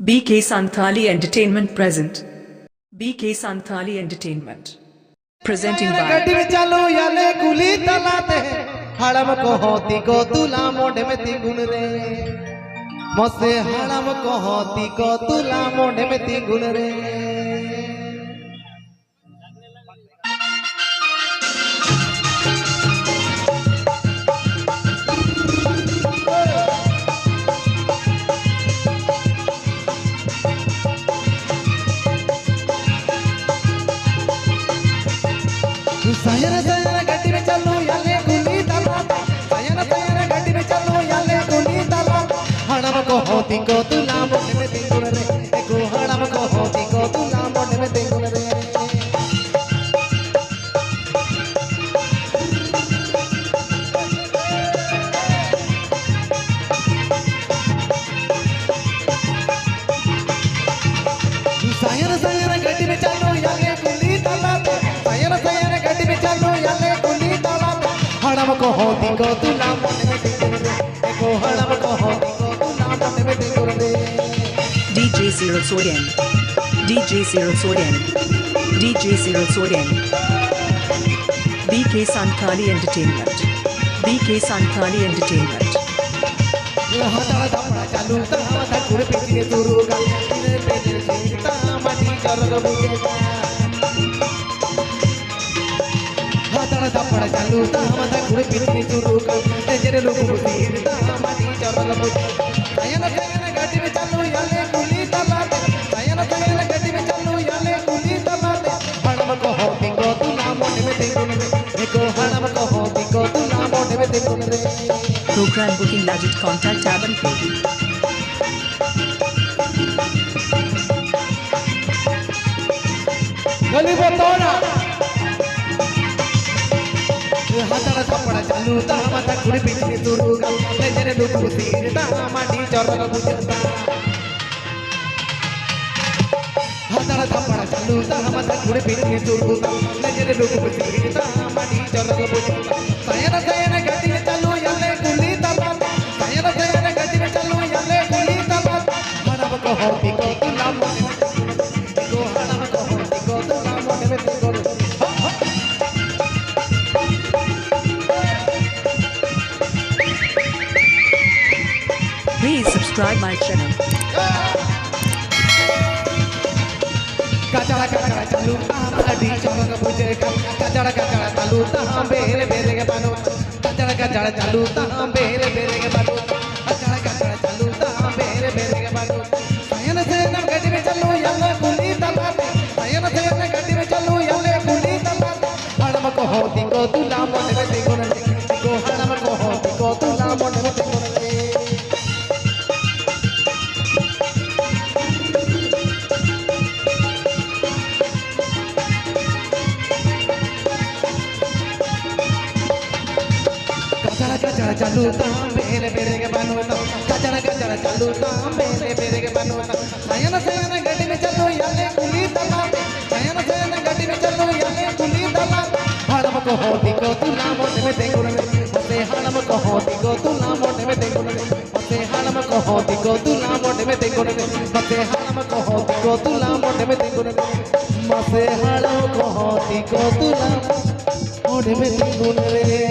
BK Santhali Entertainment present. BK Santhali Entertainment. Presenting by गड्डी में चलो याले कुली तलाते हड़म को होती को तुला मोढ़े में तिगुन रे मोसे हड़म को होती को तुला मोढ़े में तिगुन रे सयन सयन गड्डी में चलो याले कुली तलाते सयन सयन गड्डी में चलो याले कुली तलाते हड़म को होती को तुला मोढ़े में तिगुन रे एको हड़म को होती को तुला मोढ़े में तिगुन रे सयन सयन गड्डी में चलो याले कुली तलाते सयन सयन गड्डी में चलो याले कुली तलाते हड़म को होती को तुला मोढ़े में तिगुन रे एको हड़म को होती को तुला मोढ़े में तिगुन रे DJ Cyril Soyen. DJ Cyril Soyen. DJ Cyril Soyen. BK Santhali Entertainment. BK Santhali Entertainment. हाताला धापडा चालू तर हाता कुडे पिटीने तुरुगा तिने पेले जीता माटी चरग बुजेगा हाताला धापडा चालू तर हाता कुडे पिटीने तुरुगा तेजरे लोक बुजीता माटी चरग बुजेगा सयन सयन गड्डी में चलो याले कुली तलाते सयन सयन गड्डी में चलो याले कुली तलाते हड़म को होती को तुला मोढ़े में तिगुन रे एको हड़म को होती को तुला मोढ़े में तिगुन रे Program booking legit contact tab and pay. गली बताना हाताला धापडा चालू ता माता कुडी पिटीने तुरुगा तेजरे लोक बुजीता माटी चरग बुजेगा हाताला धापडा चालू ता माता कुडी पिटीने तुरुगा तेजरे लोक बुजीता माटी चरग बुजेगा सयन सयन गड्डी में चलो याले कुली तलाते सयन सयन गड्डी में चलो याले कुली तलाते हड़म को होती को तुला मोढ़े में एको हड़म को होती को तुला मोढ़े में तिगुन रे Please subscribe my channel. कचड़ा कचड़ा चालू अडी चरग बुजेगा कचड़ा कचड़ा चालू बेरे बेरे के बानो कचड़ा कचड़ा चालू बेरे बेरे के बानो कचड़ा कचड़ा चालू बेरे बेरे के बानो सयन सयन गड्डी में चलो याले कुली तलाते सयन सयन गड्डी में चलो याले कुली तलाते हड़म को होती को तुला मोढ़े में तिगुन रे एको हड़म को होती को तुला मोढ़े में तिगुन रे कचड़ा चालू बेरे बेरे के बानो कचड़ा कचड़ा चालू बेरे बेरे के बानो सयन सयन गड्डी में चलो याले कुली तलाते सयन सयन गड्डी में चलो याले कुली तलाते हड़म को होती को तुला मोढ़े में तिगुन रे मोसे हड़म को होती को तुला मोढ़े में तिगुन रे मोसे हड़म को होती को तुला मोढ़े में तिगुन रे मोसे हड़म को होती को तुला मोढ़े में तिगुन रे मोसे हड़म को होती को तुला मोढ़े में तिगुन रे